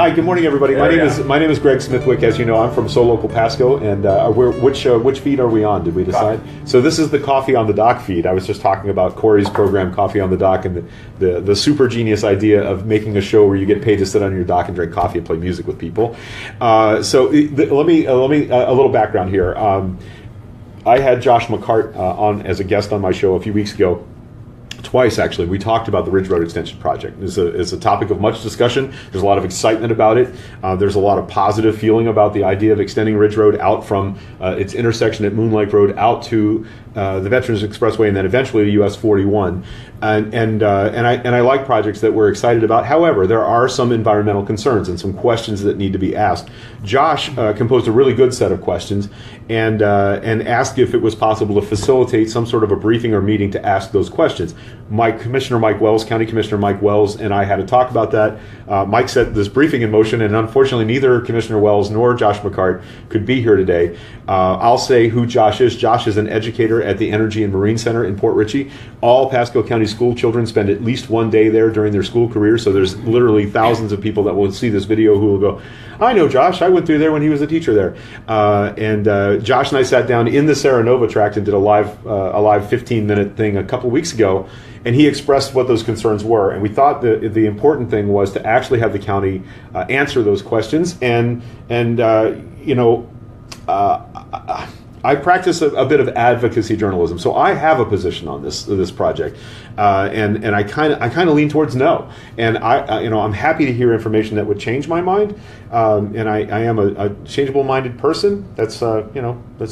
Hi, good morning, everybody. My name is Greg Smithwick. As you know, I'm from So Local Pasco, and which feed are we on? Did we decide? So this is the Coffee on the Dock feed. I was just talking about Corey's program, Coffee on the Dock, and the super genius idea of making a show where you get paid to sit on your dock and drink coffee and play music with people. Let me a little background here. I had Josh McCart on as a guest on my show a few weeks ago. Twice, actually. We talked about the Ridge Road Extension Project. It's a topic of much discussion. There's a lot of excitement about it. There's a lot of positive feeling about the idea of extending Ridge Road out from its intersection at Moon Lake Road out to the Veterans Expressway and then eventually to US 41. And I like projects that we're excited about. However, there are some environmental concerns and some questions that need to be asked. Josh composed a really good set of questions and asked if it was possible to facilitate some sort of a briefing or meeting to ask those questions. Commissioner Mike Wells, County Commissioner Mike Wells, and I had a talk about that. Mike set this briefing in motion, and unfortunately neither Commissioner Wells nor Josh McCart could be here today. I'll say who Josh is. Josh is an educator at the Energy and Marine Center in Port Richey. All Pasco County school children spend at least one day there during their school career, so there's literally thousands of people that will see this video who will go, I know Josh, I went through there when he was a teacher there. Josh and I sat down in the Saranova tract and did a live 15-minute thing a couple weeks ago, and he expressed what those concerns were. And we thought the important thing was to actually have the county answer those questions. I practice a bit of advocacy journalism, so I have a position on this project, and I kind of lean towards no. And I'm happy to hear information that would change my mind. And I am a changeable-minded person. That's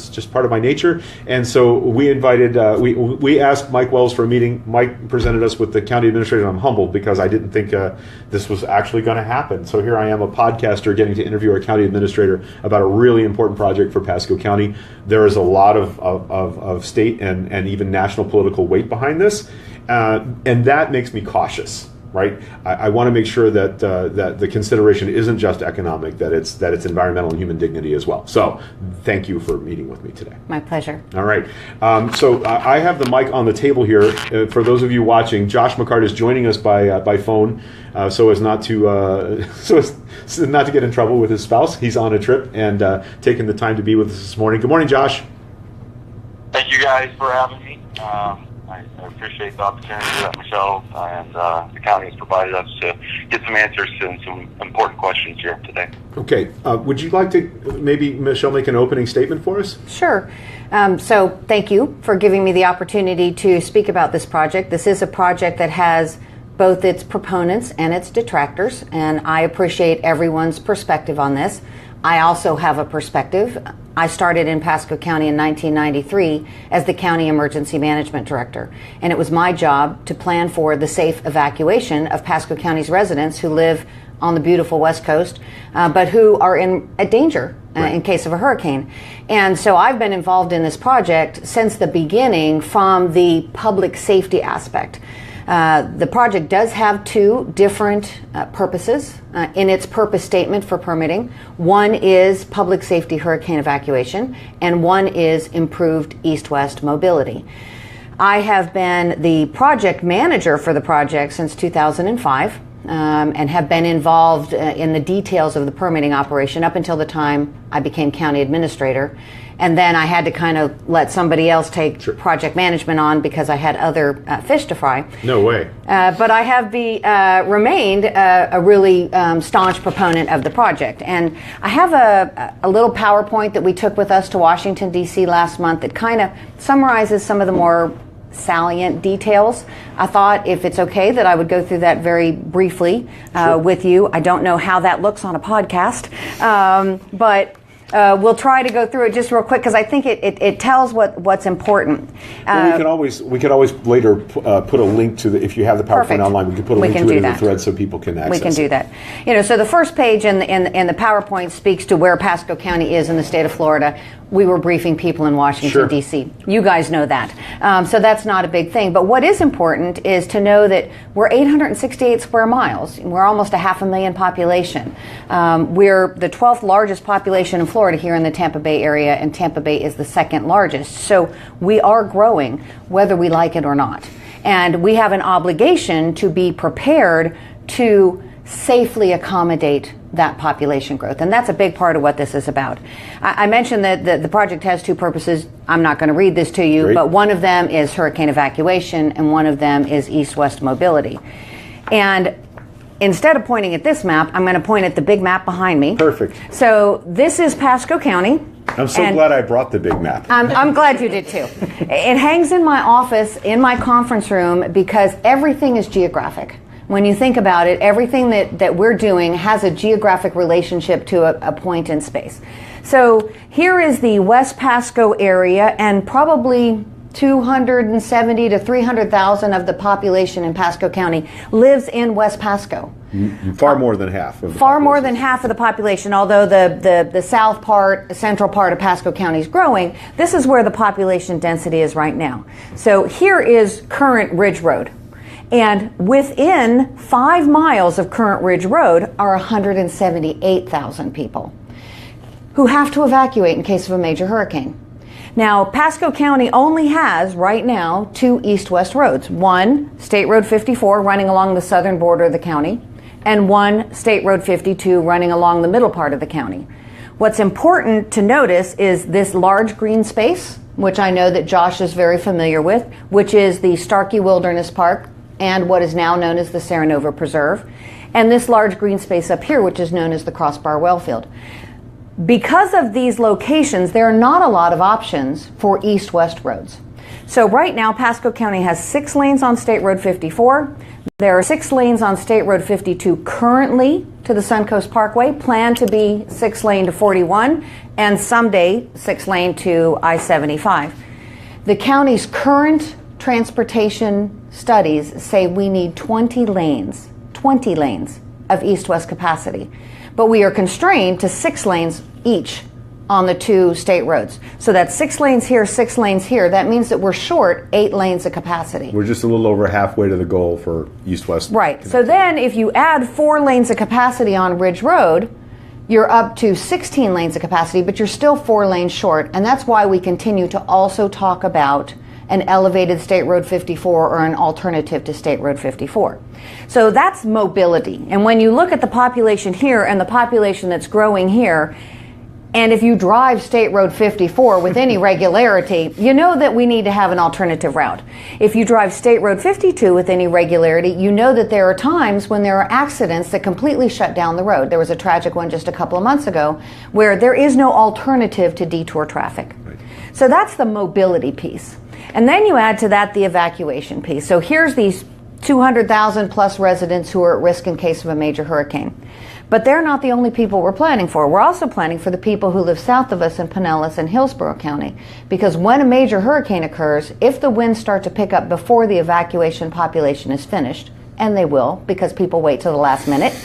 just part of my nature. And so we invited, we asked Mike Wells for a meeting. Mike presented us with the county administrator, and I'm humbled because I didn't think this was actually going to happen. So here I am, a podcaster, getting to interview our county administrator about a really important project for Pasco County. There is a lot of state and even national political weight behind this, and that makes me cautious. Right, I want to make sure that the consideration isn't just economic; that it's environmental and human dignity as well. So, thank you for meeting with me today. My pleasure. All right. So I have the mic on the table here. For those of you watching, Josh McCart is joining us by phone, so as not to get in trouble with his spouse. He's on a trip and taking the time to be with us this morning. Good morning, Josh. Thank you guys for having me. I appreciate the opportunity that Michele and the county has provided us to get some answers to some important questions here today. Okay. Would you like to maybe, Michele, make an opening statement for us? Sure. So thank you for giving me the opportunity to speak about this project. This is a project that has both its proponents and its detractors, and I appreciate everyone's perspective on this. I also have a perspective. I started in Pasco County in 1993 as the County Emergency Management Director, and it was my job to plan for the safe evacuation of Pasco County's residents who live on the beautiful West Coast, but who are in danger in case of a hurricane. And so I've been involved in this project since the beginning from the public safety aspect. The project does have two different purposes in its purpose statement for permitting. One is public safety hurricane evacuation, and one is improved east-west mobility. I have been the project manager for the project since 2005 and have been involved in the details of the permitting operation up until the time I became county administrator. And then I had to kind of let somebody else take project management on because I had other fish to fry. No way. But I have remained a really staunch proponent of the project. And I have a little PowerPoint that we took with us to Washington, D.C. last month that kind of summarizes some of the more salient details. I thought if it's okay that I would go through that very briefly with you. I don't know how that looks on a podcast, but we'll try to go through it just real quick because I think it tells what's important. Well, we could always later put a link to if you have the PowerPoint online, we can put a link to it in the thread so people can access it. We can do that. So the first page in the PowerPoint speaks to where Pasco County is in the state of Florida. We were briefing people in Washington, D.C. You guys know that. So that's not a big thing. But what is important is to know that we're 868 square miles. We're almost a 500,000 population. We're the 12th largest population in Florida here in the Tampa Bay area, and Tampa Bay is the second largest. So we are growing, whether we like it or not. And we have an obligation to be prepared to safely accommodate that population growth. And that's a big part of what this is about. I mentioned that the project has two purposes. I'm not going to read this to you, Great. but one of them is hurricane evacuation and one of them is east-west mobility. And instead of pointing at this map, I'm going to point at the big map behind me. Perfect. So this is Pasco County. I'm so glad I brought the big map. I'm glad you did too. It hangs in my office, in my conference room, because everything is geographic. When you think about it, everything that we're doing has a geographic relationship to a point in space. So here is the West Pasco area, and probably 270 to 300,000 of the population in Pasco County lives in West Pasco. Far more than half of the Far more population. than half of the population, although the south part, central part of Pasco County is growing. This is where the population density is right now. So here is Current Ridge Road. And within 5 miles of Current Ridge Road are 178,000 people who have to evacuate in case of a major hurricane. Now, Pasco County only has, right now, 2 east-west roads. One, State Road 54, running along the southern border of the county, and one, State Road 52, running along the middle part of the county. What's important to notice is this large green space, which I know that Josh is very familiar with, which is the Starkey Wilderness Park and what is now known as the Serenova Preserve, and this large green space up here, which is known as the Crossbar Wellfield. Because of these locations, there are not a lot of options for east-west roads. So right now, Pasco County has 6 lanes on State Road 54. There are 6 lanes on State Road 52 currently to the Suncoast Parkway, planned to be 6 lane to 41, and someday 6 lane to I-75. The county's current transportation studies say we need 20 lanes of east-west capacity. But we are constrained to 6 lanes each on the 2 state roads. So that's 6 lanes here, 6 lanes here. That means that we're short 8 lanes of capacity. We're just a little over halfway to the goal for east-west. Right. So then if you add 4 lanes of capacity on Ridge Road, you're up to 16 lanes of capacity, but you're still 4 lanes short. And that's why we continue to also talk about an elevated State Road 54 or an alternative to State Road 54. So that's mobility. And when you look at the population here and the population that's growing here, and if you drive State Road 54 with any regularity, you know that we need to have an alternative route. If you drive State Road 52 with any regularity, you know that there are times when there are accidents that completely shut down the road. There was a tragic one just a couple of months ago where there is no alternative to detour traffic. Right. So that's the mobility piece. And then you add to that the evacuation piece. So here's these 200,000 plus residents who are at risk in case of a major hurricane. But they're not the only people we're planning for. We're also planning for the people who live south of us in Pinellas and Hillsborough County. Because when a major hurricane occurs, if the winds start to pick up before the evacuation population is finished, and they will because people wait till the last minute,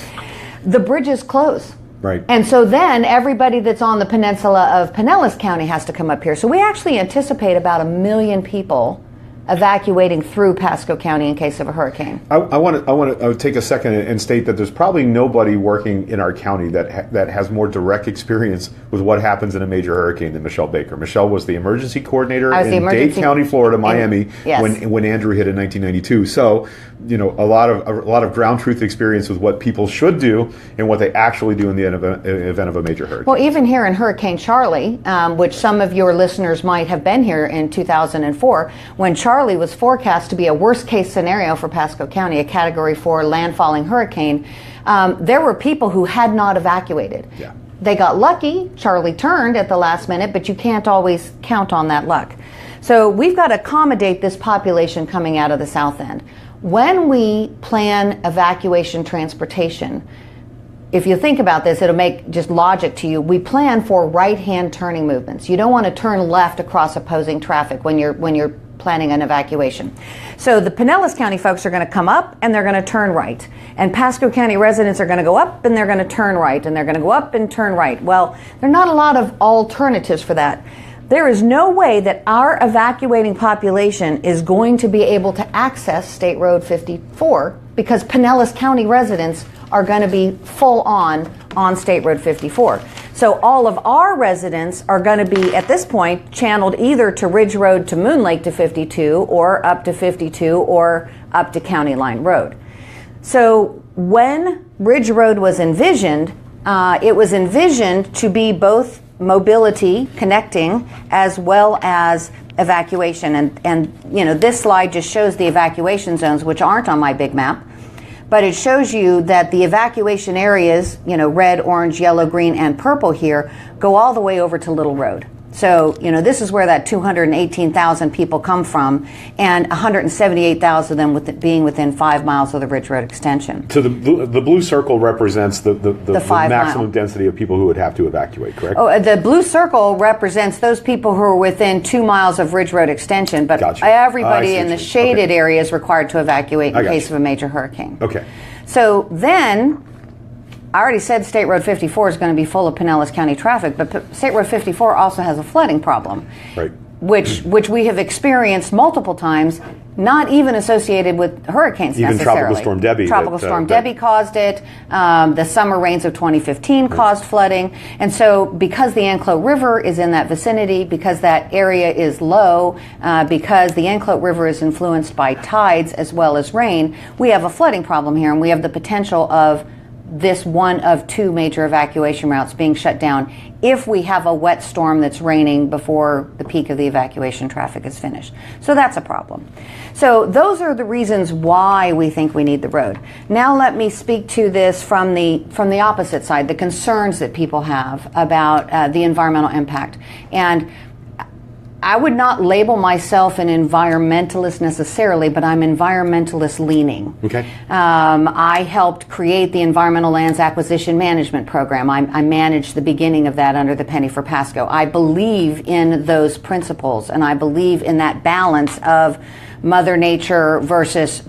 the bridges close. Right. And so then everybody that's on the peninsula of Pinellas County has to come up here. So we actually anticipate about 1 million people evacuating through Pasco County in case of a hurricane. I want to take a second and state that there's probably nobody working in our county that has more direct experience with what happens in a major hurricane than Michele Baker. Michele was the emergency coordinator in Dade County, Florida, Miami, yes, when Andrew hit in 1992. So, you know, a lot of ground truth experience with what people should do and what they actually do in the event of a major hurricane. Well, even here in Hurricane Charlie, which some of your listeners might have been here in 2004, when Charlie was forecast to be a worst-case scenario for Pasco County, a Category 4 landfalling hurricane, there were people who had not evacuated. Yeah. They got lucky. Charlie turned at the last minute, but you can't always count on that luck. So we've got to accommodate this population coming out of the south end. When we plan evacuation transportation, if you think about this, it'll make just logic to you. We plan for right-hand turning movements. You don't want to turn left across opposing traffic when you're planning an evacuation. So the Pinellas County folks are going to come up and they're going to turn right. And Pasco County residents are going to go up and they're going to turn right. And they're going to go up and turn right. Well, there are not a lot of alternatives for that. There is no way that our evacuating population is going to be able to access State Road 54 because Pinellas County residents are going to be full on State Road 54. So all of our residents are going to be, at this point, channeled either to Ridge Road to Moon Lake to 52 or up to 52 or up to County Line Road. So when Ridge Road was envisioned, it was envisioned to be both mobility, connecting, as well as evacuation. And you know, this slide just shows the evacuation zones, which aren't on my big map, but it shows you that the evacuation areas, you know, red, orange, yellow, green, and purple here, go all the way over to Little Road. So, you know, this is where that 218,000 people come from, and 178,000 of them being within 5 miles of the Ridge Road extension. So the blue circle represents the maximum 5 mile density of people who would have to evacuate, correct? Oh, the blue circle represents those people who are within 2 miles of Ridge Road extension, but Gotcha. everybody I see in the what you mean. shaded Okay. area is required to evacuate in case you. of a major hurricane. Okay. So then, I already said State Road 54 is going to be full of Pinellas County traffic, but State Road 54 also has a flooding problem, Right. which we have experienced multiple times, not even associated with hurricanes Even necessarily. Tropical Storm Debbie Tropical Storm Debbie caused it. The summer rains of 2015 caused flooding. And so because the Anclote River is in that vicinity, because that area is low, because the Anclote River is influenced by tides as well as rain, we have a flooding problem here, and we have the potential of this one of two major evacuation routes being shut down if we have a wet storm that's raining before the peak of the evacuation traffic is finished. So that's a problem. So those are the reasons why we think we need the road. Now let me speak to this from the opposite side, the concerns that people have about the environmental impact. And I would not label myself an environmentalist necessarily, but I'm environmentalist leaning. Okay. I helped create the Environmental Lands Acquisition Management Program. I managed the beginning of that under the Penny for Pasco. I believe in those principles, and I believe in that balance of Mother Nature versus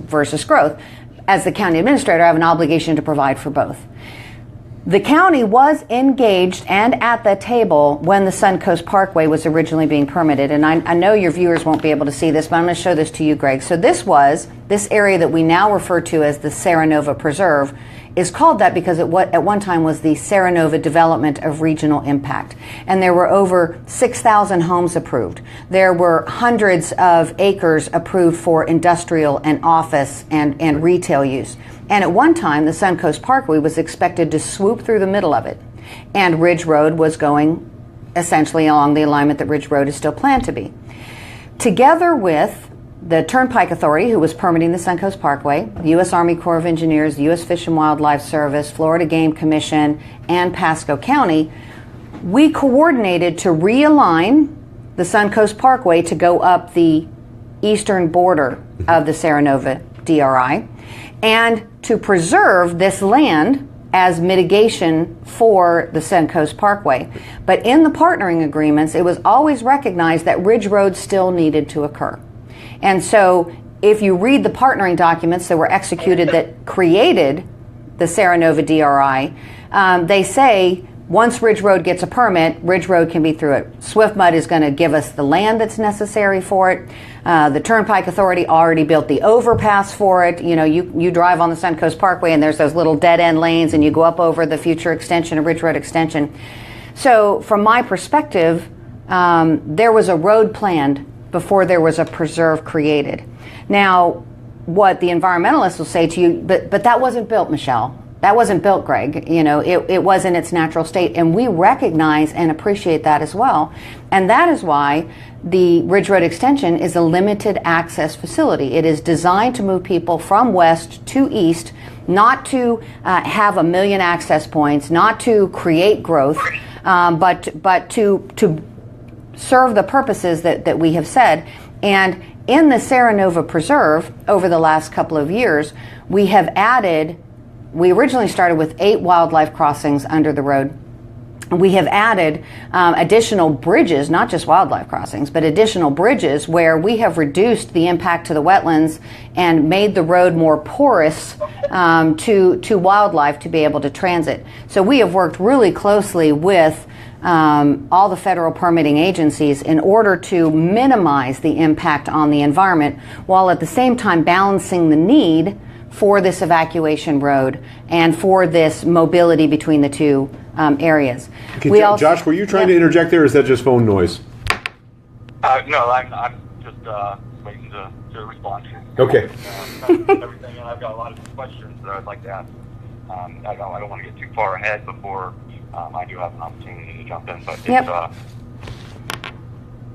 growth. As the county administrator, I have an obligation to provide for both. The county was engaged and at the table when the Suncoast Parkway was originally being permitted. And I know your viewers won't be able to see this, but I'm going to show this to you, Greg. So this area that we now refer to as the Serenova Preserve is called that because at one time was the Serenova Development of Regional Impact. And there were over 6,000 homes approved. There were hundreds of acres approved for industrial and office and retail use. And at one time, the Suncoast Parkway was expected to swoop through the middle of it. And Ridge Road was going essentially along the alignment that Ridge Road is still planned to be. Together with the Turnpike Authority, who was permitting the Suncoast Parkway, the U.S. Army Corps of Engineers, the U.S. Fish and Wildlife Service, Florida Game Commission, and Pasco County, we coordinated to realign the Suncoast Parkway to go up the eastern border of the Serenova DRI and to preserve this land as mitigation for the Suncoast Parkway. But in the partnering agreements, it was always recognized that Ridge Road still needed to occur. And so if you read the partnering documents that were executed that created the Serenova DRI, they say once Ridge Road gets a permit, Ridge Road can be through it. SwiftMud is going to give us the land that's necessary for it. The Turnpike Authority already built the overpass for it. You know, you drive on the Suncoast Parkway and there's those little dead end lanes and you go up over the future extension of Ridge Road extension. So from my perspective, there was a road planned before there was a preserve created. Now, what the environmentalists will say to you, but that wasn't built, Michele. That wasn't built, Greg. You know, it was in its natural state, and we recognize and appreciate that as well. And that is why the Ridge Road extension is a limited access facility. It is designed to move people from west to east, not to have 1 million access points, not to create growth, but to serve the purposes that we have said. And in the Serenova Preserve, over the last couple of years, we have added. We originally started with 8 wildlife crossings under the road. We have added additional bridges, not just wildlife crossings, but additional bridges where we have reduced the impact to the wetlands and made the road more porous to wildlife to be able to transit. So we have worked really closely with all the federal permitting agencies in order to minimize the impact on the environment while at the same time balancing the need for this evacuation road and for this mobility between the two areas. Okay, Josh, were you trying to interject there, or is that just phone noise? No, I'm just waiting to respond to Okay. everything, and I've got a lot of questions that I'd like to ask. I don't want to get too far ahead before I do have an opportunity to jump in. But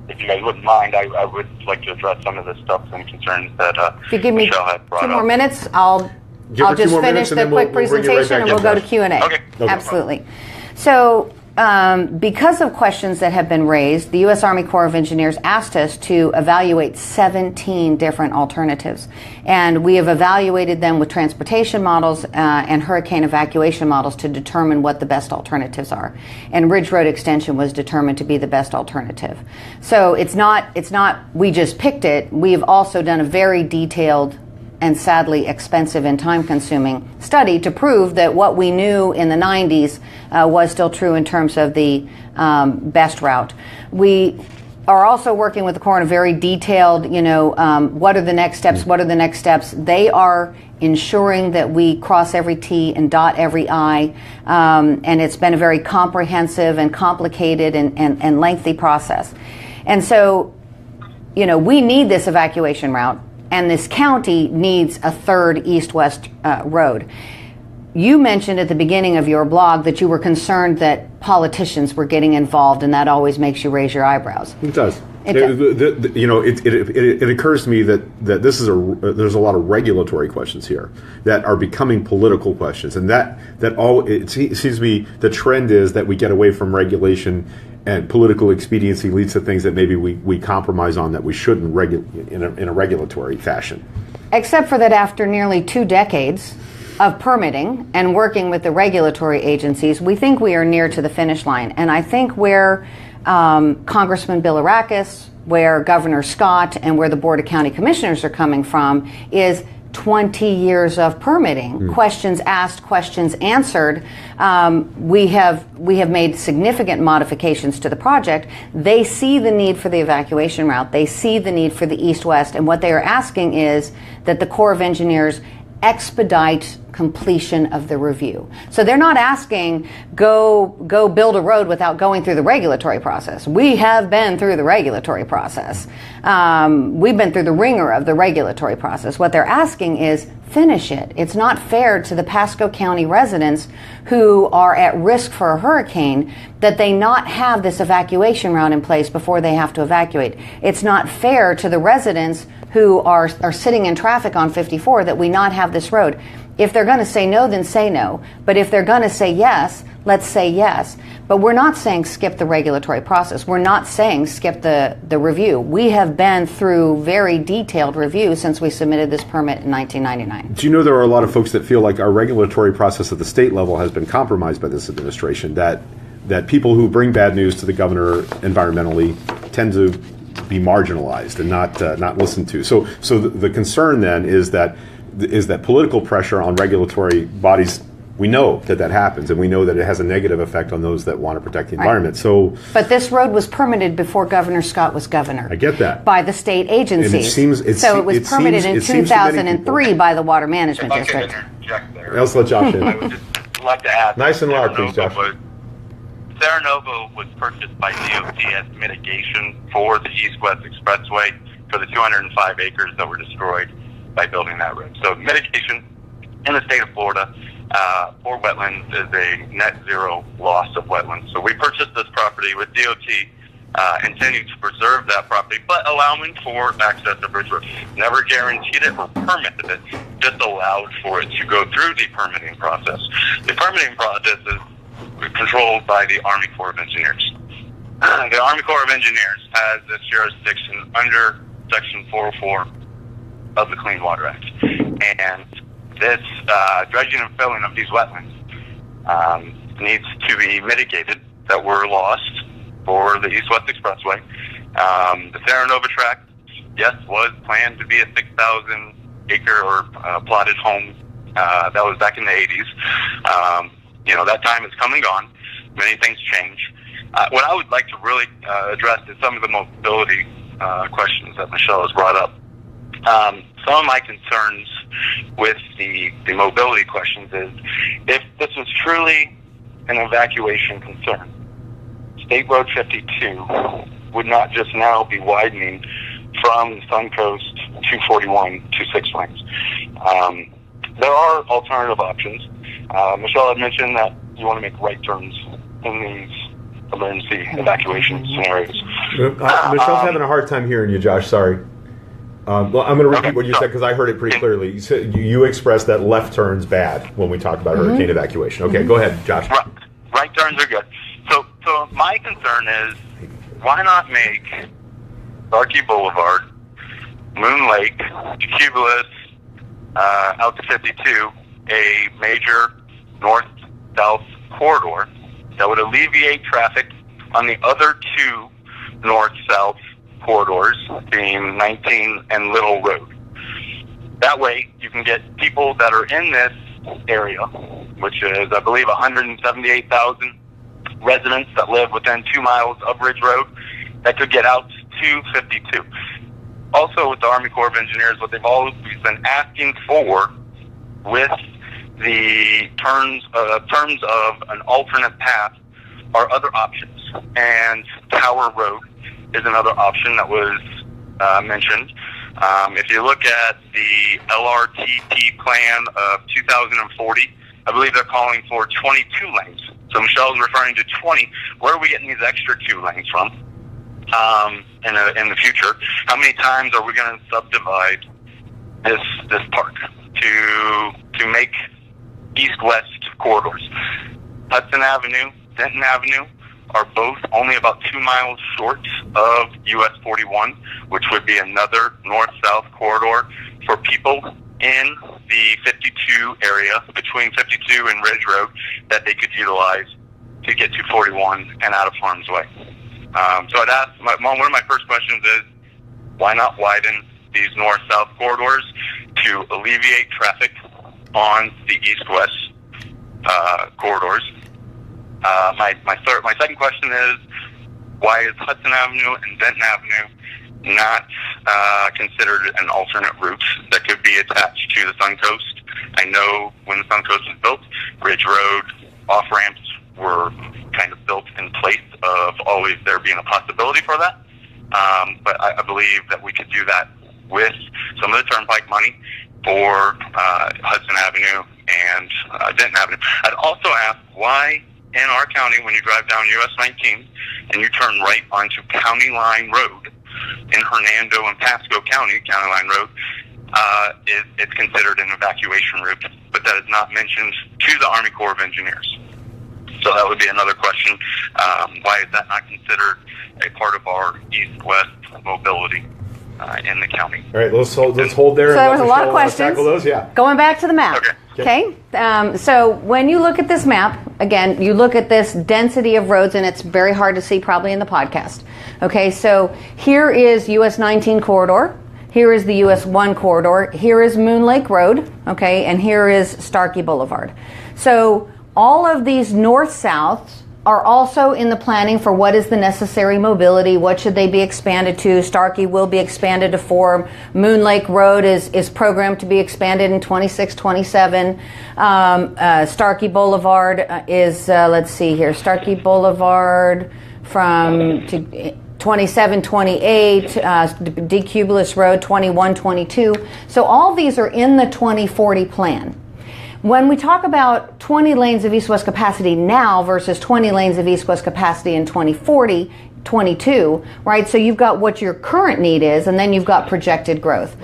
if you guys wouldn't mind, I would like to address some of the stuff and concerns that if you give me Michele had brought 2 more up. minutes, I'll just finish the quick presentation and we'll go to Q&A. Okay. Absolutely. So because of questions that have been raised, the U.S. Army Corps of Engineers asked us to evaluate 17 different alternatives. And we have evaluated them with transportation models and hurricane evacuation models to determine what the best alternatives are. And Ridge Road Extension was determined to be the best alternative. So it's not we just picked it. We have also done a very detailed and sadly expensive and time-consuming study to prove that what we knew in the 90s was still true in terms of the best route. We are also working with the Corps on a very detailed, what are the next steps, what are the next steps. They are ensuring that we cross every T and dot every I, and it's been a very comprehensive and complicated and lengthy process. And so, we need this evacuation route. And this county needs a third east-west road. You mentioned at the beginning of your blog that you were concerned that politicians were getting involved, and that always makes you raise your eyebrows. It does. It occurs to me that this is there's a lot of regulatory questions here that are becoming political questions, and it seems to me the trend is that we get away from regulation, and political expediency leads to things that maybe we compromise on that we shouldn't in a regulatory fashion. Except for that, after nearly 2 decades of permitting and working with the regulatory agencies, we think we are near to the finish line. And I think where Congressman Bilirakis, where Governor Scott, and where the Board of County Commissioners are coming from is 20 years of permitting, questions asked, questions answered. We have made significant modifications to the project. They see the need for the evacuation route. They see the need for the east-west, and what they are asking is that the Corps of Engineers expedite completion of the review. So they're not asking go build a road without going through the regulatory process. We have been through the regulatory process. We've been through the ringer of the regulatory process. What they're asking is finish it. It's not fair to the Pasco County residents who are at risk for a hurricane that they not have this evacuation route in place before they have to evacuate. It's not fair to the residents who are sitting in traffic on 54 that we not have this road. If they're going to say no, then say no. But if they're going to say yes, let's say yes. But we're not saying skip the regulatory process. We're not saying skip the review. We have been through very detailed review since we submitted this permit in 1999. Do you know there are a lot of folks that feel like our regulatory process at the state level has been compromised by this administration, that people who bring bad news to the governor environmentally tend to be marginalized and not listened to. So the concern then is that political pressure on regulatory bodies. We know that happens, and we know that it has a negative effect on those that want to protect the environment. So, but this road was permitted before Governor Scott was governor. I get that. By the state agencies. It was permitted in 2003 by the Water Management District. Let's let Josh in. I would just like to add. Nice and loud, please, Josh. Terra Nova was purchased by DOT as mitigation for the East-West Expressway for the 205 acres that were destroyed by building that road. So mitigation in the state of Florida for wetlands is a net zero loss of wetlands. So we purchased this property with DOT, intending to preserve that property, but allowing for access to Bridge Road. Never guaranteed it or permitted it, just allowed for it to go through the permitting process. The permitting process is controlled by the Army Corps of Engineers. The Army Corps of Engineers has this jurisdiction under Section 404 of the Clean Water Act. And this dredging and filling of these wetlands needs to be mitigated that were lost for the East-West Expressway. The Terra Nova tract, yes, was planned to be a 6,000 acre or plotted home. That was back in the 80s. That time has come and gone. Many things change. What I would like to really address is some of the mobility questions that Michele has brought up. Some of my concerns with the mobility questions is if this was truly an evacuation concern, State Road 52 would not just now be widening from the Suncoast 241 to 6 lanes. There are alternative options. Michele had mentioned that you want to make right turns in these emergency evacuation scenarios. Michelle's having a hard time hearing you, Josh. Sorry. Well, I'm going to repeat what you said because I heard it pretty clearly. You said you expressed that left turn's bad when we talk about hurricane evacuation. Okay, go ahead, Josh. Right turns are good. So my concern is, why not make Starkey Boulevard, Moon Lake, Cumulus, out to 52 a major north-south corridor that would alleviate traffic on the other two north-south corridors, being 19 and Little Road. That way, you can get people that are in this area, which is, I believe, 178,000 residents that live within 2 miles of Ridge Road, that could get out to 52. Also, with the Army Corps of Engineers, what they've always been asking for with the terms of an alternate path are other options, and Tower Road is another option that was mentioned. If you look at the LRTP plan of 2040, I believe they're calling for 22 lanes. So Michelle's referring to 20. Where are we getting these extra 2 lanes from in the future? How many times are we going to subdivide this park to make east-west corridors? Hudson Avenue, Denton Avenue are both only about 2 miles short of US 41, which would be another north-south corridor for people in the 52 area, between 52 and Ridge Road, that they could utilize to get to 41 and out of harm's way. So I'd ask, one of my first questions is, why not widen these north-south corridors to alleviate traffic on the east-west corridors? My second question is, why is Hudson Avenue and Denton Avenue not considered an alternate route that could be attached to the Suncoast? I know when the Suncoast was built, Ridge Road off-ramps were kind of built in place of always there being a possibility for that. But I believe that we could do that with some of the turnpike money for Hudson Avenue and Denton Avenue. I'd also ask, why in our county, when you drive down US 19 and you turn right onto County Line Road in Hernando and Pasco County, County Line Road, it's considered an evacuation route, but that is not mentioned to the Army Corps of Engineers. So that would be another question. Why is that not considered a part of our east-west mobility in the county? All right, let's hold there. So there was a lot of questions. Tackle those, yeah. Going back to the map. Okay. So when you look at this map, again, you look at this density of roads, and it's very hard to see probably in the podcast. Okay, so here is US 19 corridor. Here is the US 1 corridor. Here is Moon Lake Road. Okay, and here is Starkey Boulevard. So all of these north-souths are also in the planning for what is the necessary mobility, what should they be expanded to. Starkey will be expanded to 4. Moon Lake Road is programmed to be expanded in 26, 27. Starkey Boulevard is, let's see here, Starkey Boulevard from 27, 28, Decubulus Road 21, 22. So all these are in the 2040 plan. When we talk about 20 lanes of east-west capacity now versus 20 lanes of east-west capacity in 2040, 22, right? So you've got what your current need is, and then you've got projected growth.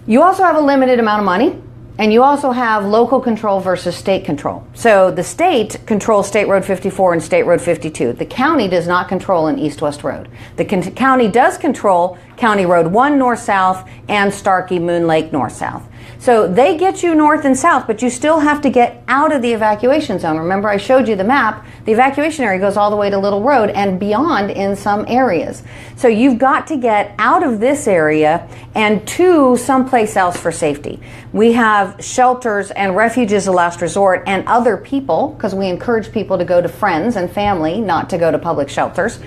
You also have a limited amount of money, and you also have local control versus state control. So the state controls State Road 54 and State Road 52. The county does not control an east-west road. The county does control County Road 1 north-south and Starkey Moon Lake north-south. So they get you north and south, but you still have to get out of the evacuation zone. Remember, I showed you the map. The evacuation area goes all the way to Little Road and beyond in some areas. So you've got to get out of this area and to someplace else for safety. We have shelters and refuges of last resort and other people, because we encourage people to go to friends and family, not to go to public shelters.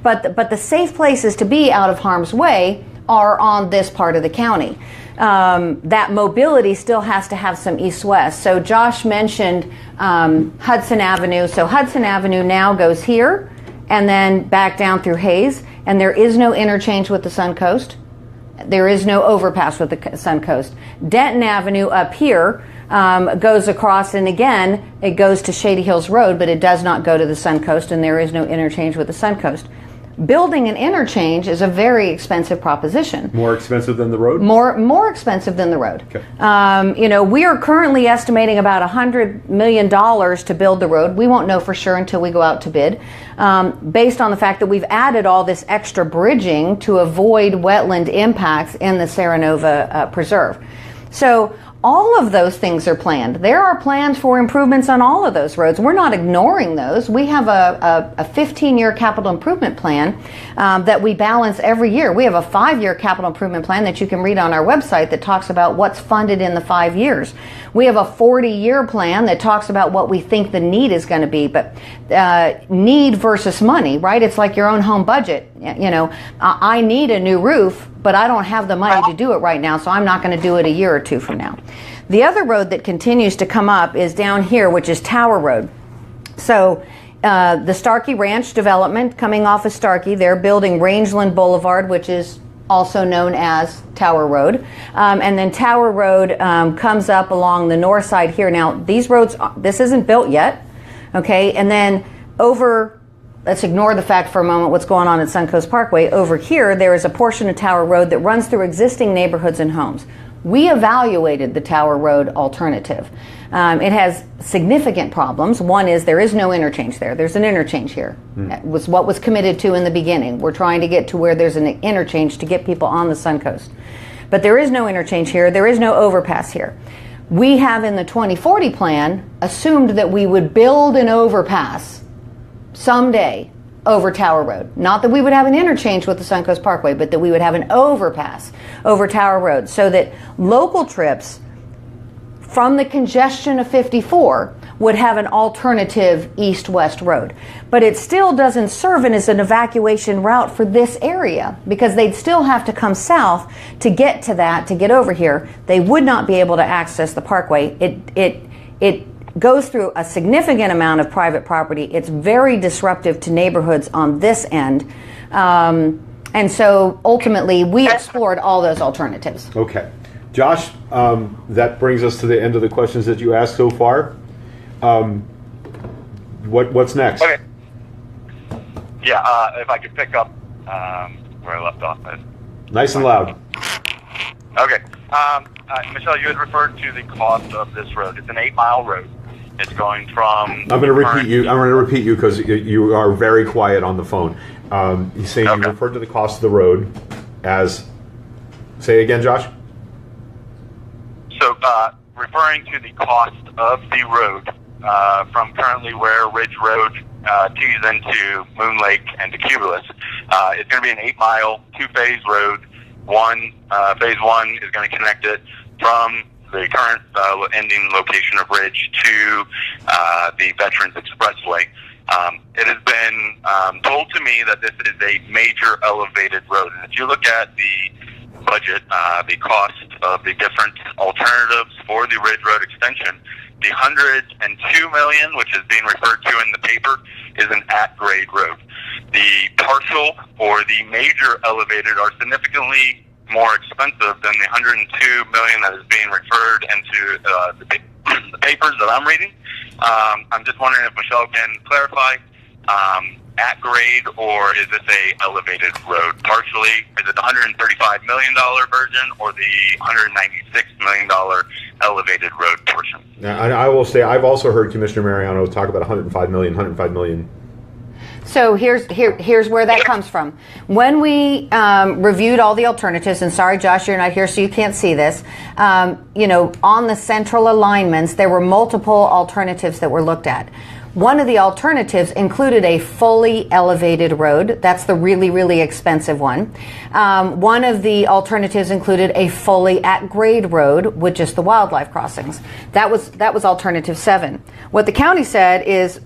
But the safe places to be out of harm's way are on this part of the county. That mobility still has to have some east-west. So Josh mentioned Hudson Avenue. So Hudson Avenue now goes here and then back down through Hayes, and there is no interchange with the Suncoast. There is no overpass with the Suncoast. Denton Avenue up here goes across, and again, it goes to Shady Hills Road, but it does not go to the Suncoast, and there is no interchange with the Suncoast. Building an interchange is a very expensive proposition. More expensive than the road? More expensive than the road. Okay. We are currently estimating about $100 million to build the road. We won't know for sure until we go out to bid, based on the fact that we've added all this extra bridging to avoid wetland impacts in the Serenova Preserve. So all of those things are planned. There are plans for improvements on all of those roads. We're not ignoring those. We have a 15-year capital improvement plan that we balance every year. We have a 5-year capital improvement plan that you can read on our website that talks about what's funded in the 5 years. We have a 40-year plan that talks about what we think the need is going to be, but need versus money, right? It's like your own home budget. I need a new roof, but I don't have the money to do it right now, so I'm not going to do it a year or two from now. The other road that continues to come up is down here, which is Tower Road. So the Starkey Ranch development coming off of Starkey, they're building Rangeland Boulevard, which is also known as Tower Road. And then Tower Road comes up along the north side here. Now, these roads, this isn't built yet, okay? And then over, let's ignore the fact for a moment what's going on at Suncoast Parkway. Over here, there is a portion of Tower Road that runs through existing neighborhoods and homes. We evaluated the Tower Road alternative. It has significant problems. One is there is no interchange there. There's an interchange here. That was what was committed to in the beginning. We're trying to get to where there's an interchange to get people on the Suncoast. But there is no interchange here. There is no overpass here. We have in the 2040 plan assumed that we would build an overpass someday over Tower Road. Not that we would have an interchange with the Suncoast Parkway, but that we would have an overpass over Tower Road so that local trips from the congestion of 54 would have an alternative east-west road. But it still doesn't serve as an evacuation route for this area because they'd still have to come south to get to that, to get over here. They would not be able to access the parkway. It goes through a significant amount of private property. It's very disruptive to neighborhoods on this end. And so ultimately we explored all those alternatives. Okay. Josh, that brings us to the end of the questions that you asked so far. What's next? Okay. Yeah, if I could pick up where I left off. Nice and loud. Okay. Michelle, you had referred to the cost of this road. It's an 8-mile road. It's going from... I'm going to repeat you because you are very quiet on the phone. He's saying you referred to the cost of the road as... Say again, Josh? So, referring to the cost of the road from currently where Ridge Road tees into Moon Lake and to Cumulus, it's going to be an 8-mile, 2-phase road. Phase 1 is going to connect it from the current ending location of Ridge to the Veterans Expressway. It has been told to me that this is a major elevated road. And if you look at the budget, the cost of the different alternatives for the Ridge Road extension, the $102 million, which is being referred to in the paper, is an at-grade road. The partial or the major elevated are significantly more expensive than the $102 million that is being referred into the papers that I'm reading. I'm just wondering if Michelle can clarify, at grade, or is this a elevated road? Partially, is it the $135 million version or the $196 million elevated road portion? Now, I will say I've also heard Commissioner Mariano talk about $105 million. So here's where that comes from. When we reviewed all the alternatives, and sorry, Josh, you're not here, so you can't see this. On the central alignments, there were multiple alternatives that were looked at. One of the alternatives included a fully elevated road. That's the really, really expensive one. One of the alternatives included a fully at-grade road with just the wildlife crossings. That was alternative 7. What the county said is,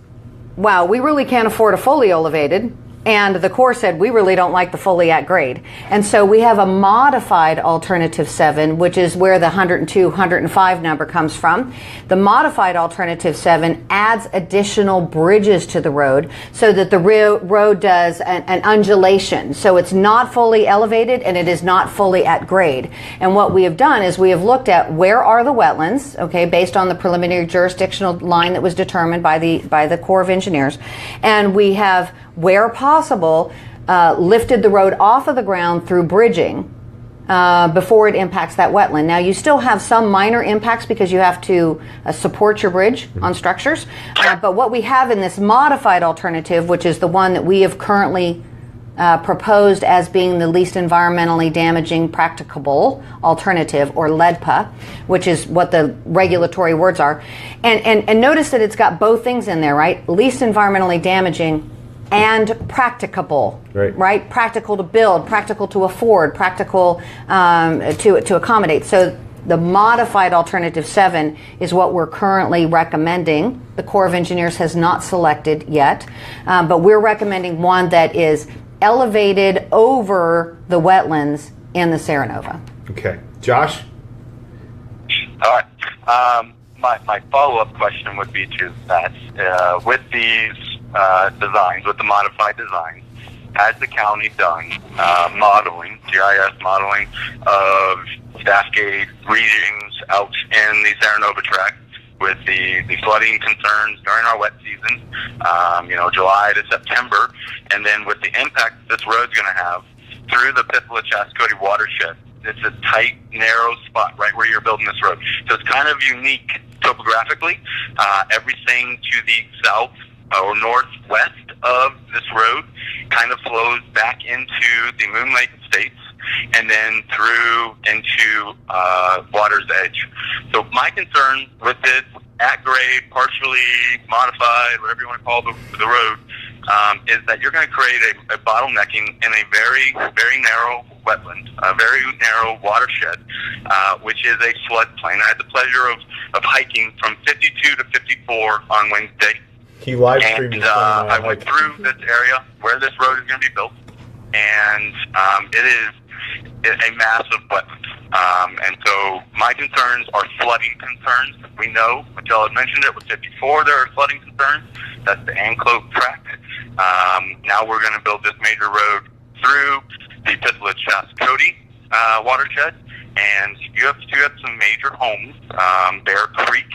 wow, we really can't afford a fully elevated. And the Corps said, we really don't like the fully at grade. And so we have a modified alternative 7, which is where the 102, 105 number comes from. The modified alternative 7 adds additional bridges to the road so that the road does an undulation. So it's not fully elevated and it is not fully at grade. And what we have done is we have looked at where are the wetlands, okay, based on the preliminary jurisdictional line that was determined by the Corps of Engineers. And we have, where possible, lifted the road off of the ground through bridging before it impacts that wetland. Now, you still have some minor impacts because you have to support your bridge on structures. But what we have in this modified alternative, which is the one that we have currently proposed as being the least environmentally damaging practicable alternative, or LEDPA, which is what the regulatory words are. And notice that it's got both things in there, right? Least environmentally damaging and practicable, right? Practical to build, practical to afford, practical to accommodate. So the modified alternative 7 is what we're currently recommending. The Corps of Engineers has not selected yet, but we're recommending one that is elevated over the wetlands in the Serenova. Okay. Josh? All right. My follow-up question would be to that. With these designs, with the modified designs, has the county done modeling, GIS modeling of staff gauge readings out in the Serenova tract with the flooding concerns during our wet season, July to September, and then with the impact this road's going to have through the Pithila-Chascody watershed? It's a tight, narrow spot right where you're building this road. So it's kind of unique topographically. Everything to the south or northwest of this road kind of flows back into the Moon Lake Estates and then through into Water's Edge. So my concern with this at grade, partially modified, whatever you want to call the road, is that you're going to create a bottlenecking in a very, very narrow wetland, a very narrow watershed, which is a floodplain. I had the pleasure of hiking from 52 to 54 on Wednesday. He live streamed and I went through this area where this road is going to be built, and it is a massive wetland. And so my concerns are flooding concerns. We know, Michele had mentioned it, with 54 there are flooding concerns. That's the Anclote tract. Now we're going to build this major road through the Pithila-Chascody watershed, and you have some major homes. Bear Creek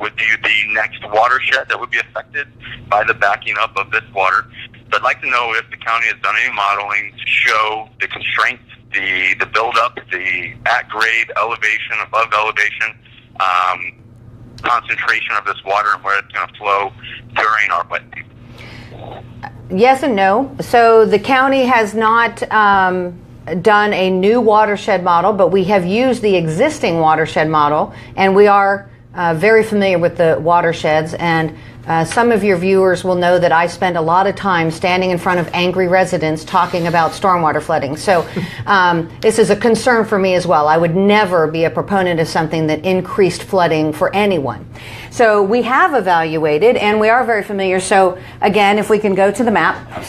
would be the next watershed that would be affected by the backing up of this water. So I'd like to know if the county has done any modeling to show the constraints, the buildup, the at-grade elevation, above elevation, concentration of this water and where it's going to flow during our wet season. Yes and no. So the county has not done a new watershed model, but we have used the existing watershed model, and we are very familiar with the watersheds. And some of your viewers will know that I spend a lot of time standing in front of angry residents talking about stormwater flooding. So this is a concern for me as well. I would never be a proponent of something that increased flooding for anyone. So we have evaluated, and we are very familiar. So again, if we can go to the map.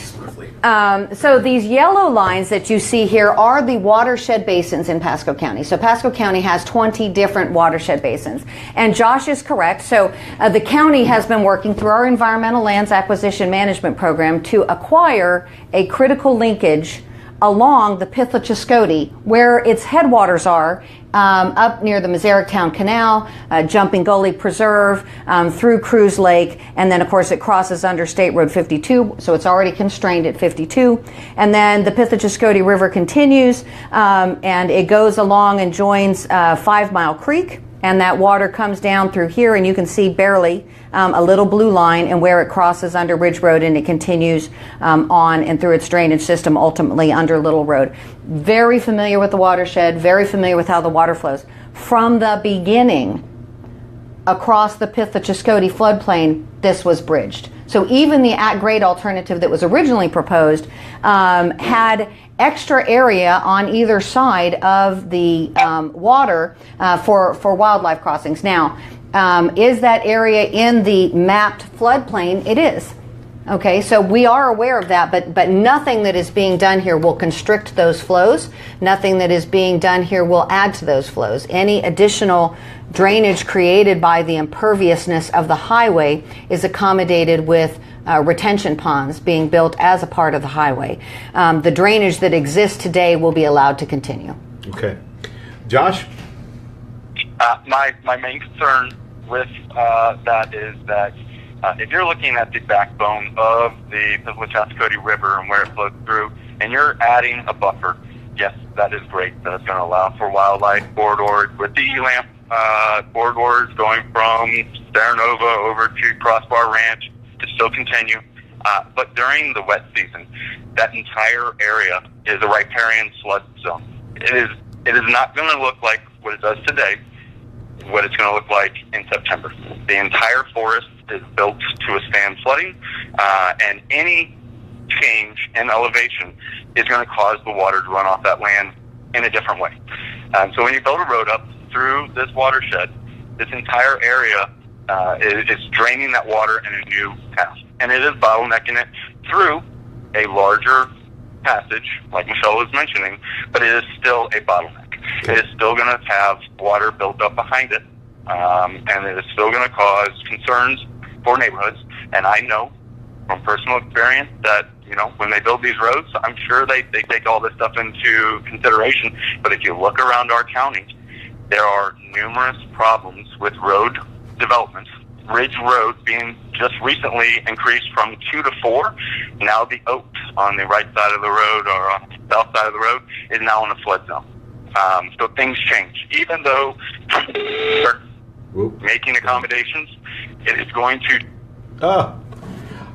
So these yellow lines that you see here are the watershed basins in Pasco County. So Pasco County has 20 different watershed basins. And Josh is correct. So the county has been working through our Environmental Lands Acquisition Management Program to acquire a critical linkage along the Pithila-Chascody, where its headwaters are, up near the Mazarictown Canal, Jumping Gully Preserve, through Cruz Lake, and then of course it crosses under State Road 52, so it's already constrained at 52. And then the Pithila-Chascody River continues, and it goes along and joins 5 Mile Creek, and that water comes down through here, and you can see barely a little blue line, and where it crosses under Ridge Road, and it continues on and through its drainage system, ultimately under Little Road. Very familiar with the watershed, very familiar with how the water flows. From the beginning, across the Pithila-Chascody floodplain, this was bridged. So even the at-grade alternative that was originally proposed had extra area on either side of the water for wildlife crossings. Now, is that area in the mapped floodplain? It is. Okay, so we are aware of that, but nothing that is being done here will constrict those flows. Nothing that is being done here will add to those flows. Any additional drainage created by the imperviousness of the highway is accommodated with retention ponds being built as a part of the highway. The drainage that exists today will be allowed to continue. Okay. Josh? My main concern with that is that if you're looking at the backbone of the Smithwick River and where it flows through, and you're adding a buffer, yes, that is great. That's going to allow for wildlife corridors with the ELAMP corridors going from Terranova over to Crossbar Ranch to still continue. But during the wet season, that entire area is a riparian flood zone. It is not going to look like what it does today, what it's going to look like in September. The entire forest is built to withstand flooding, and any change in elevation is going to cause the water to run off that land in a different way. So when you build a road up through this watershed, this entire area is draining that water in a new path, and it is bottlenecking it through a larger passage, like Michele was mentioning, but it is still a bottleneck. It is still going to have water built up behind it, and it is still going to cause concerns for neighborhoods. And I know from personal experience that, when they build these roads, I'm sure they take all this stuff into consideration. But if you look around our county, there are numerous problems with road development. Ridge Road being just recently increased from 2 to 4. Now the Oaks on the right side of the road or on the south side of the road is now in a flood zone. So things change. Even though we're making accommodations, it is going to...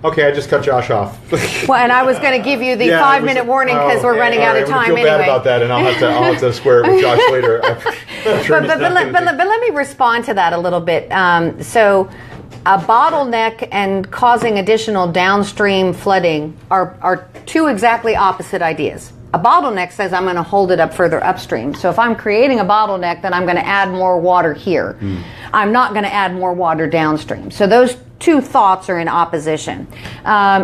Okay, I just cut Josh off. Well, and I was going to give you the 5-minute warning because we're running out of time anyway. I feel bad about that, and I'll have to square it with Josh later. But let me respond to that a little bit. So a bottleneck and causing additional downstream flooding are two exactly opposite ideas. A bottleneck says I'm going to hold it up further upstream. So if I'm creating a bottleneck, then I'm going to add more water here. I'm not going to add more water downstream. So those two thoughts are in opposition.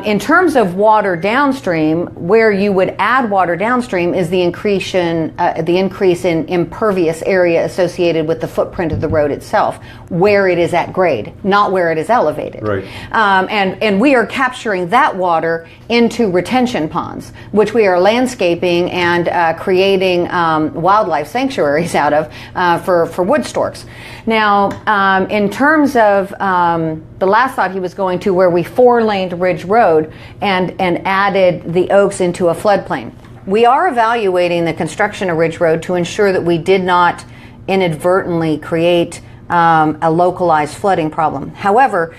In terms of water downstream, where you would add water downstream is the increase in impervious area associated with the footprint of the road itself, where it is at grade, not where it is elevated. Right. And we are capturing that water into retention ponds, which we are landscaping and creating wildlife sanctuaries out of for wood storks. Now, in terms of the last thought he was going to, where we 4-laned Ridge Road and added the Oaks into a floodplain. We are evaluating the construction of Ridge Road to ensure that we did not inadvertently create a localized flooding problem. However,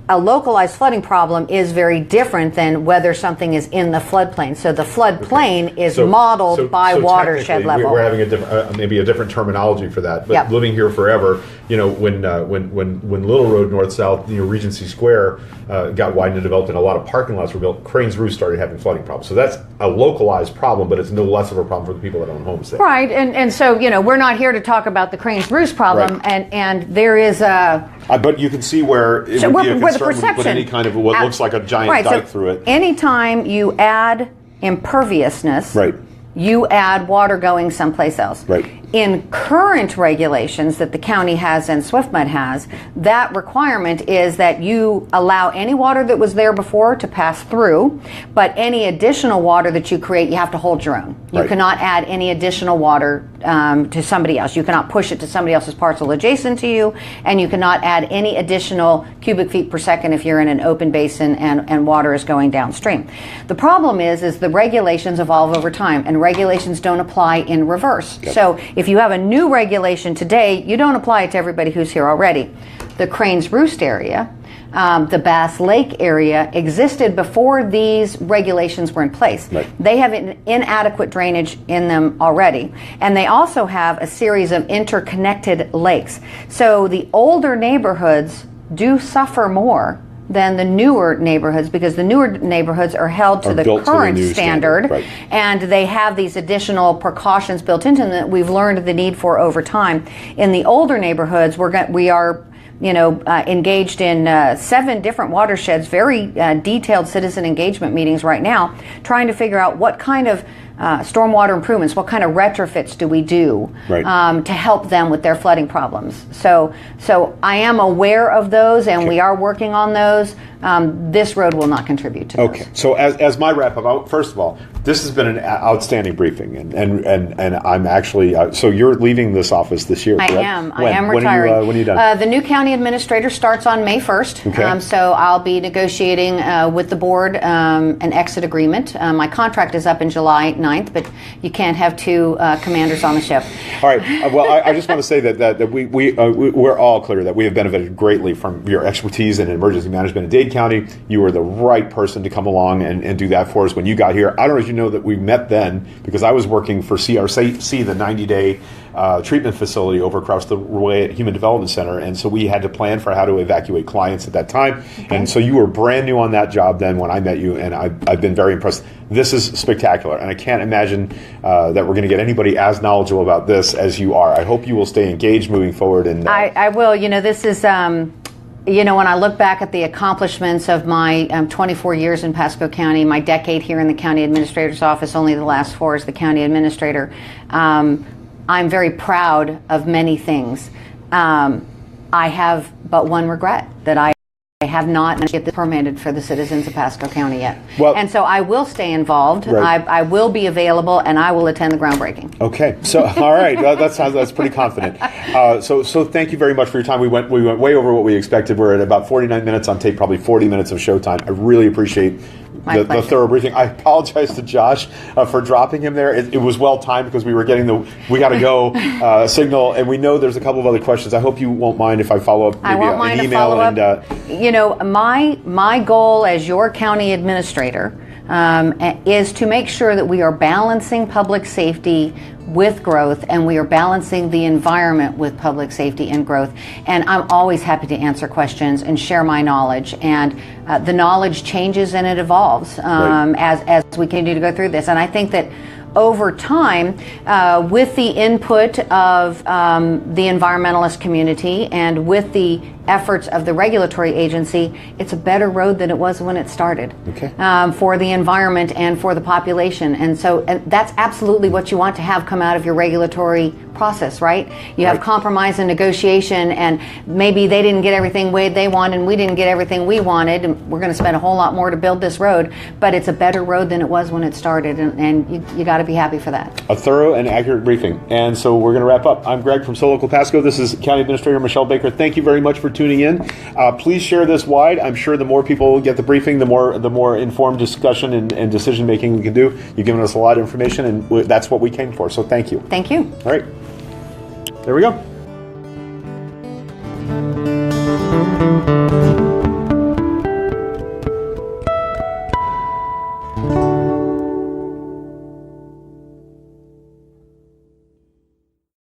a localized flooding problem is very different than whether something is in the floodplain. So the floodplain is modeled by watershed level. We're having a different, maybe a different terminology for that. But living here forever, when Little Road north-south, Regency Square got widened and developed, and a lot of parking lots were built, Cranes Roost started having flooding problems. So that's a localized problem, but it's no less of a problem for the people that own homes there. Right, and so we're not here to talk about the Cranes Roost problem, right. and there is a. But you can see where it would be a concern when you put any kind of what looks like a giant dike through it. Anytime you add imperviousness, right. you add water going someplace else. Right. In current regulations that the county has and SwiftMud has, that requirement is that you allow any water that was there before to pass through, but any additional water that you create, you have to hold your own. You cannot add any additional water to somebody else. You cannot push it to somebody else's parcel adjacent to you, and you cannot add any additional cubic feet per second if you're in an open basin and water is going downstream. The problem is the regulations evolve over time, and regulations don't apply in reverse. Yep. So if you have a new regulation today, you don't apply it to everybody who's here already. The Cranes Roost area, the Bass Lake area existed before these regulations were in place. Right. They have inadequate drainage in them already. And they also have a series of interconnected lakes. So the older neighborhoods do suffer more than the newer neighborhoods, because the newer neighborhoods are held to the current standard, right. And they have these additional precautions built into them that we've learned the need for over time. In the older neighborhoods, we are engaged in 7 different watersheds, very detailed citizen engagement meetings right now, trying to figure out what kind of stormwater improvements, what kind of retrofits do we do to help them with their flooding problems. So I am aware of those, and we are working on those. This road will not contribute to those. Okay. So as my wrap up, first of all, this has been an outstanding briefing, and I'm actually so you're leaving this office this year, correct? I am. I am retiring. When are you done? The new county administrator starts on May 1st. Okay. So I'll be negotiating with the board an exit agreement. My contract is up in July 9th, but you can't have 2 commanders on the ship. All right. Well, I just want to say that we're all clear that we have benefited greatly from your expertise in emergency management in Dade County. You were the right person to come along and do that for us when you got here. I don't know if you know that we met then because I was working for CRC, the 90-day treatment facility over across the way at Human Development Center, and so we had to plan for how to evacuate clients at that time. Okay. And so you were brand new on that job then when I met you, and I've been very impressed. This is spectacular, and I can't imagine that we're going to get anybody as knowledgeable about this as you are. I hope you will stay engaged moving forward. And I will. This is. When I look back at the accomplishments of my 24 years in Pasco County, my decade here in the county administrator's office, only the last 4 as the county administrator, I'm very proud of many things. I have but one regret, that I have not get this permitted for the citizens of Pasco County yet. Well, and so I will stay involved. Right. I will be available, and I will attend the groundbreaking. Okay. So all right, that's pretty confident. So thank you very much for your time. We went way over what we expected. We're at about 49 minutes on tape, probably 40 minutes of showtime. I really appreciate the thorough briefing. I apologize to Josh for dropping him there. It was well timed because we were getting we got to go signal, and we know there's a couple of other questions. I hope you won't mind if I follow up maybe an email. My goal as your county administrator is to make sure that we are balancing public safety with growth, and we are balancing the environment with public safety and growth. And I'm always happy to answer questions and share my knowledge. And the knowledge changes and it evolves as we continue to go through this. And I think that over time, with the input of the environmentalist community and with the efforts of the regulatory agency, it's a better road than it was when it started. Okay. For the environment and for the population. And that's absolutely what you want to have come out of your regulatory process, right? You have compromise and negotiation, and maybe they didn't get everything they wanted and we didn't get everything we wanted, and we're going to spend a whole lot more to build this road, but it's a better road than it was when it started, and you got to be happy for that. A thorough and accurate briefing. And so we're going to wrap up. I'm Greg from So Local Pasco. This is County Administrator Michele Baker. Thank you very much for tuning in. Please share this wide. I'm sure the more people get the briefing, the more informed discussion and decision making we can do. You've given us a lot of information, and that's what we came for. So thank you. Thank you. All right. There we go.